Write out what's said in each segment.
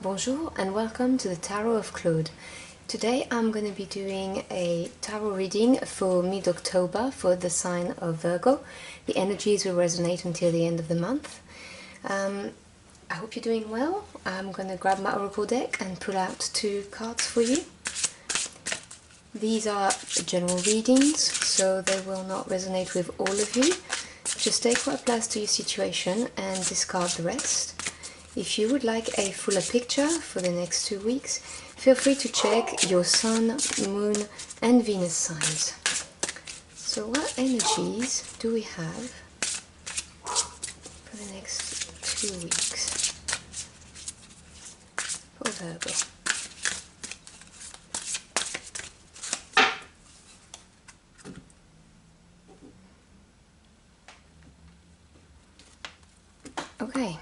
Bonjour and welcome to the Tarot of Claude. Today I'm going to be doing a tarot reading for mid-October for the sign of Virgo. The energies will resonate until the end of the month. I hope you're doing well. I'm going to grab my oracle deck and pull out two cards for you. These are general readings, so they will not resonate with all of you. Just take what applies to your situation and discard the rest. If you would like a fuller picture for the next 2 weeks, feel free to check your Sun, Moon and Venus signs. So what energies do we have for the next 2 weeks for Virgo? Okay.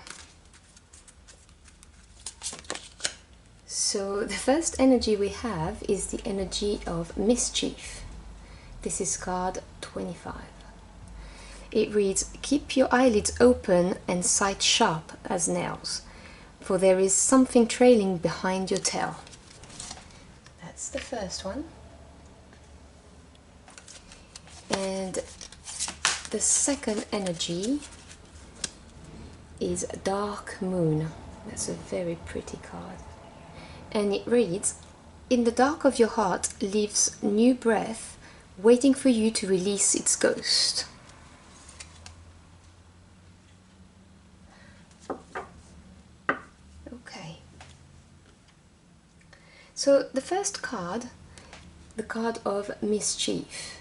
So the first energy we have is the energy of mischief. This is card 25. It reads, keep your eyelids open and sight sharp as nails, for there is something trailing behind your tail. That's the first one. And the second energy is dark moon. That's a very pretty card. And it reads, in the dark of your heart lives new breath, waiting for you to release its ghost. Okay. So the first card, the card of mischief.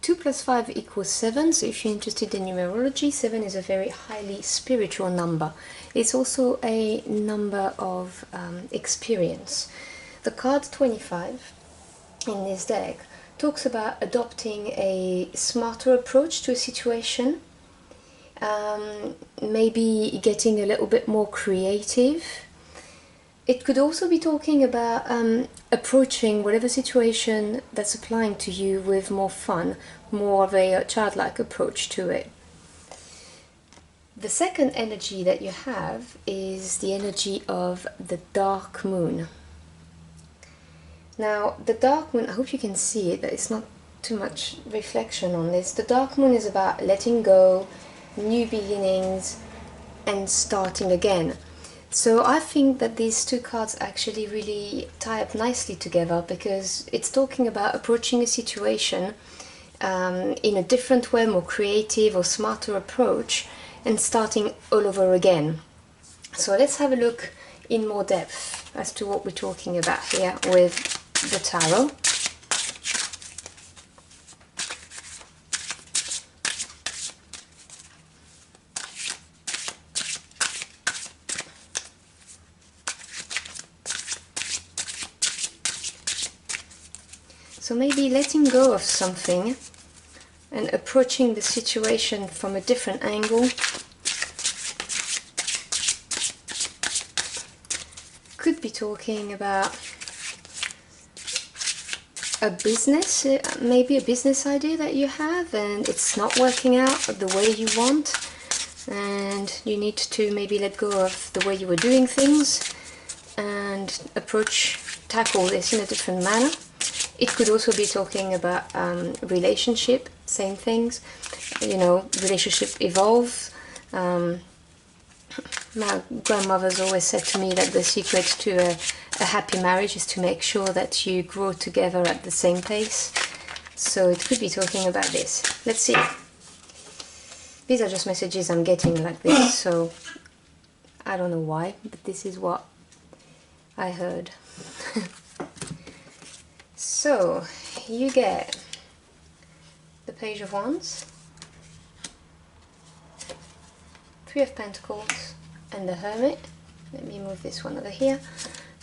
2 plus 5 equals 7, so if you're interested in numerology, 7 is a very highly spiritual number. It's also a number of experience. The card 25 in this deck talks about adopting a smarter approach to a situation, maybe getting a little bit more creative. It could also be talking about approaching whatever situation that's applying to you with more fun, more of a childlike approach to it. The second energy that you have is the energy of the dark moon. Now, the dark moon, I hope you can see it, but it's not too much reflection on this. The dark moon is about letting go, new beginnings, and starting again. So I think that these two cards actually really tie up nicely together, because it's talking about approaching a situation in a different way, more creative or smarter approach, and starting all over again. So let's have a look in more depth as to what we're talking about here with the tarot. So maybe letting go of something and approaching the situation from a different angle. Could be talking about a business, maybe a business idea that you have and it's not working out the way you want, and you need to maybe let go of the way you were doing things and tackle this in a different manner. It could also be talking about relationship, same things, you know, relationship evolves. My grandmother's always said to me that the secret to a happy marriage is to make sure that you grow together at the same pace. So it could be talking about this. Let's see. These are just messages I'm getting like this, so I don't know why, but this is what I heard. So you get the Page of Wands, 3 of Pentacles and the Hermit. Let me move this one over here.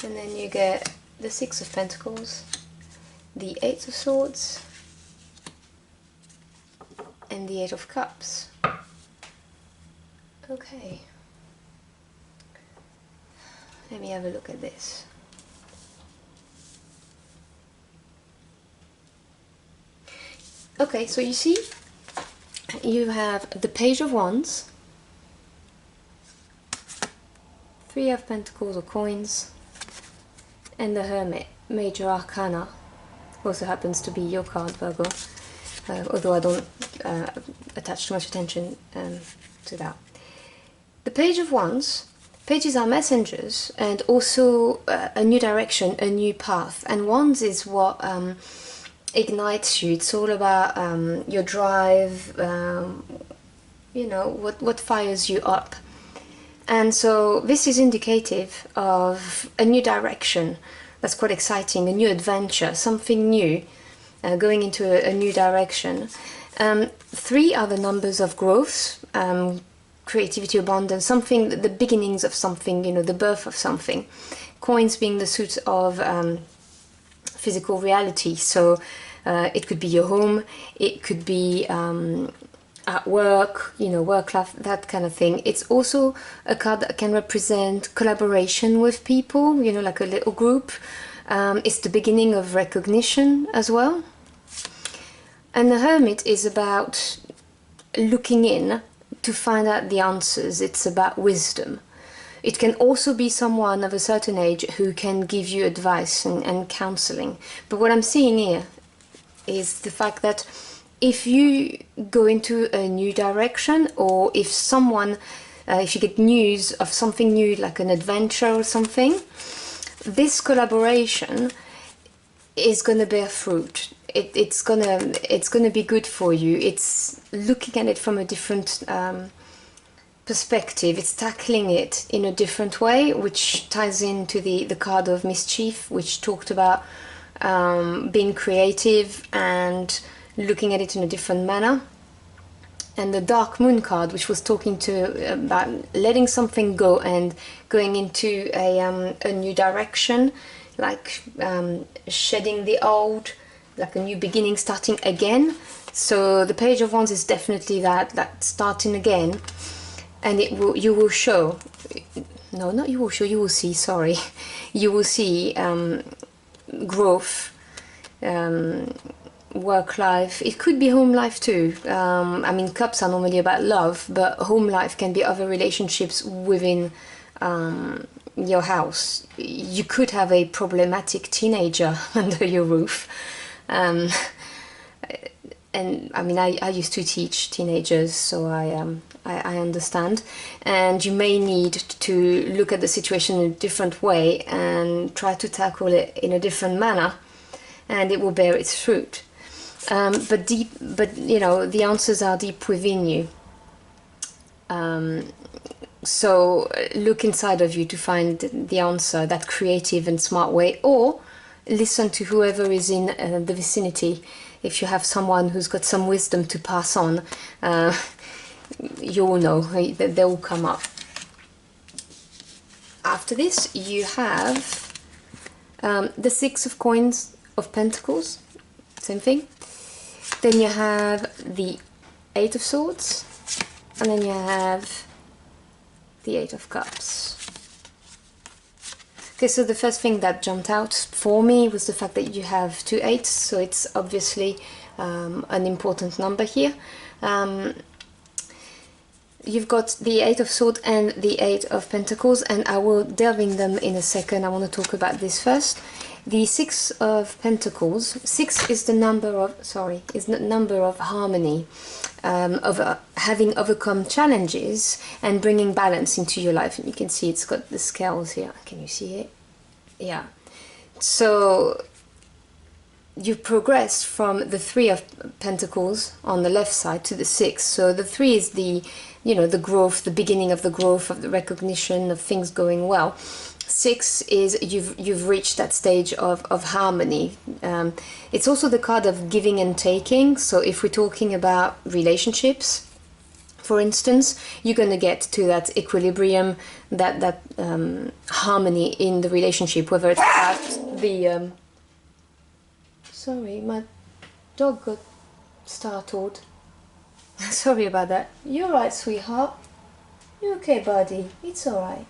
And then you get the 6 of Pentacles, the 8 of Swords and the 8 of Cups. Okay. Let me have a look at this. Okay, so you see, you have the Page of Wands, Three of Pentacles or coins, and the Hermit, major arcana. Also happens to be your card, Virgo, although I don't attach too much attention to that. The Page of Wands. Pages are messengers and also a new direction, a new path. And Wands is what ignites you. It's all about your drive, you know, what fires you up. And so this is indicative of a new direction. That's quite exciting, a new adventure, something new, going into a new direction. 3 are the numbers of growth, creativity, abundance, something, the beginnings of something, you know, the birth of something. Coins being the suit of physical reality, so it could be your home, it could be at work, you know, work life, that kind of thing. It's also a card that can represent collaboration with people, you know, like a little group. It's the beginning of recognition as well. And the Hermit is about looking in to find out the answers. It's about wisdom. It can also be someone of a certain age who can give you advice and counseling. But what I'm seeing here is the fact that if you go into a new direction, or if someone, if you get news of something new, like an adventure or something, this collaboration is going to bear fruit. It's gonna be good for you. It's looking at it from a different perspective. It's tackling it in a different way, which ties into the card of mischief, which talked about being creative and looking at it in a different manner. And the Dark Moon card, which was talking about letting something go and going into a new direction, like shedding the old, like a new beginning, starting again. So the Page of Wands is definitely that starting again, and you will show, no, not you will show, you will see, sorry, you will see growth, work life. It could be home life too. I mean, cups are normally about love, but home life can be other relationships within your house. You could have a problematic teenager under your roof. And I mean, I used to teach teenagers, so I understand. And you may need to look at the situation in a different way and try to tackle it in a different manner, and it will bear its fruit. But you know, the answers are deep within you. So look inside of you to find the answer, that creative and smart way, or listen to whoever is in the vicinity. If you have someone who's got some wisdom to pass on, you will know, they will come up. After this, you have the 6 of Coins of Pentacles, same thing. Then you have the 8 of Swords, and then you have the 8 of Cups. Okay, so the first thing that jumped out for me was the fact that you have 2 8s, so it's obviously an important number here. You've got the 8 of Swords and the 8 of Pentacles, and I will delve in them in a second. I want to talk about this first. The 6 of Pentacles, 6 is the number of, is the number of harmony, of having overcome challenges and bringing balance into your life. And you can see it's got the scales here. Can you see it? Yeah. So you've progressed from the 3 of Pentacles on the left side to the 6. So the 3 is the, you know, the growth, the beginning of the growth, of the recognition of things going well. 6 is you've reached that stage of harmony. It's also the card of giving and taking. So if we're talking about relationships, for instance, you're going to get to that equilibrium, that harmony in the relationship, whether it's at the sorry, my dog got startled. Sorry about that. You're right, sweetheart. You okay, buddy? It's alright.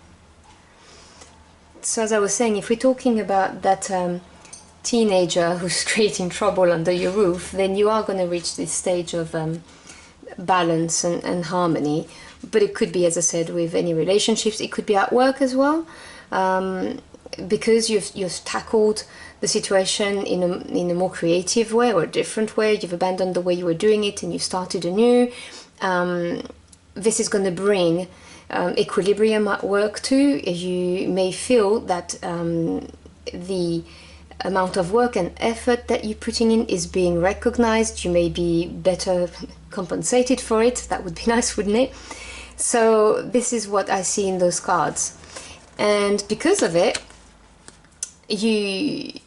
So as I was saying, if we're talking about that teenager who's creating trouble under your roof, then you are going to reach this stage of balance and harmony, but it could be, as I said, with any relationships. It could be at work as well, because you've tackled the situation in a more creative way or a different way. You've abandoned the way you were doing it and you started anew. This is going to bring equilibrium at work too. You may feel that the amount of work and effort that you're putting in is being recognized. You may be better compensated for it. That would be nice, wouldn't it? So this is what I see in those cards. And because of it, you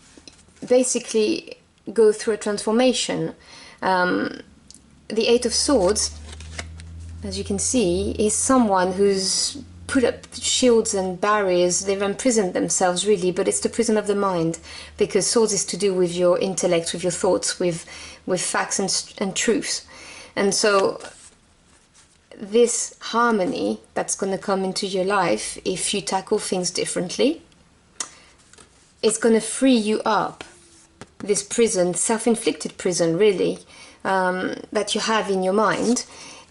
basically go through a transformation. The Eight of Swords, as you can see, is someone who's put up shields and barriers. They've imprisoned themselves, really, but it's the prison of the mind, because swords is to do with your intellect, with your thoughts, with facts and truths. And so this harmony that's going to come into your life, if you tackle things differently, it's going to free you up. This prison, self-inflicted prison, really, that you have in your mind.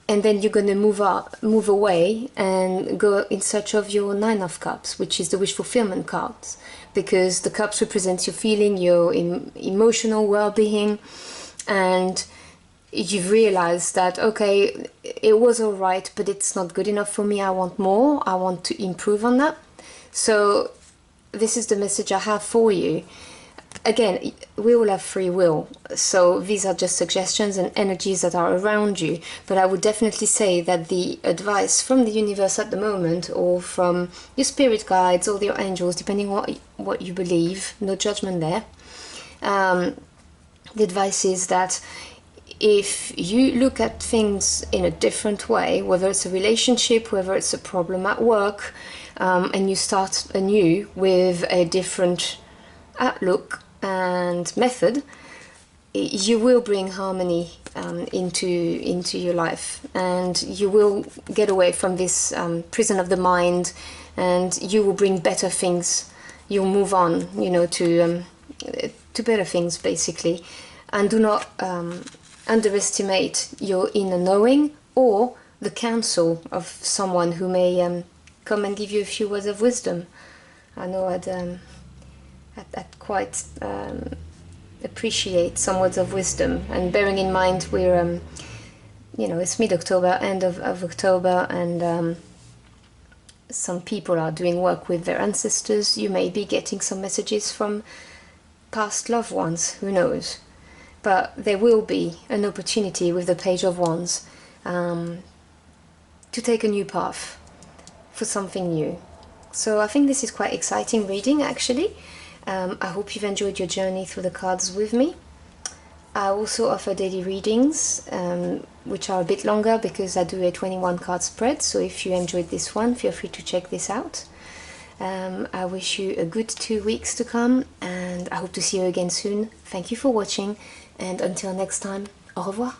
And then you're going to move away and go in search of your Nine of Cups, which is the wish fulfillment cards, because the cups represents your feeling, your emotional well-being, and you've realized that, okay, it was all right, but it's not good enough for me. I want more. I want to improve on that. So this is the message I have for you. Again, we all have free will, so these are just suggestions and energies that are around you, but I would definitely say that the advice from the universe at the moment, or from your spirit guides or your angels, depending on what you believe, no judgment there, the advice is that if you look at things in a different way, whether it's a relationship, whether it's a problem at work, and you start anew with a different outlook and method, you will bring harmony into your life, and you will get away from this prison of the mind, and you will bring better things. You'll move on, you know, to better things, basically. And do not underestimate your inner knowing or the counsel of someone who may come and give you a few words of wisdom. I know I'd quite appreciate some words of wisdom, and bearing in mind we're you know, it's mid-October, end of October, and some people are doing work with their ancestors. You may be getting some messages from past loved ones, who knows, but there will be an opportunity with the Page of Wands to take a new path for something new. So I think this is quite exciting reading, actually. I hope you've enjoyed your journey through the cards with me. I also offer daily readings, which are a bit longer because I do a 21 card spread, so if you enjoyed this one, feel free to check this out. I wish you a good 2 weeks to come, and I hope to see you again soon. Thank you for watching, and until next time, au revoir.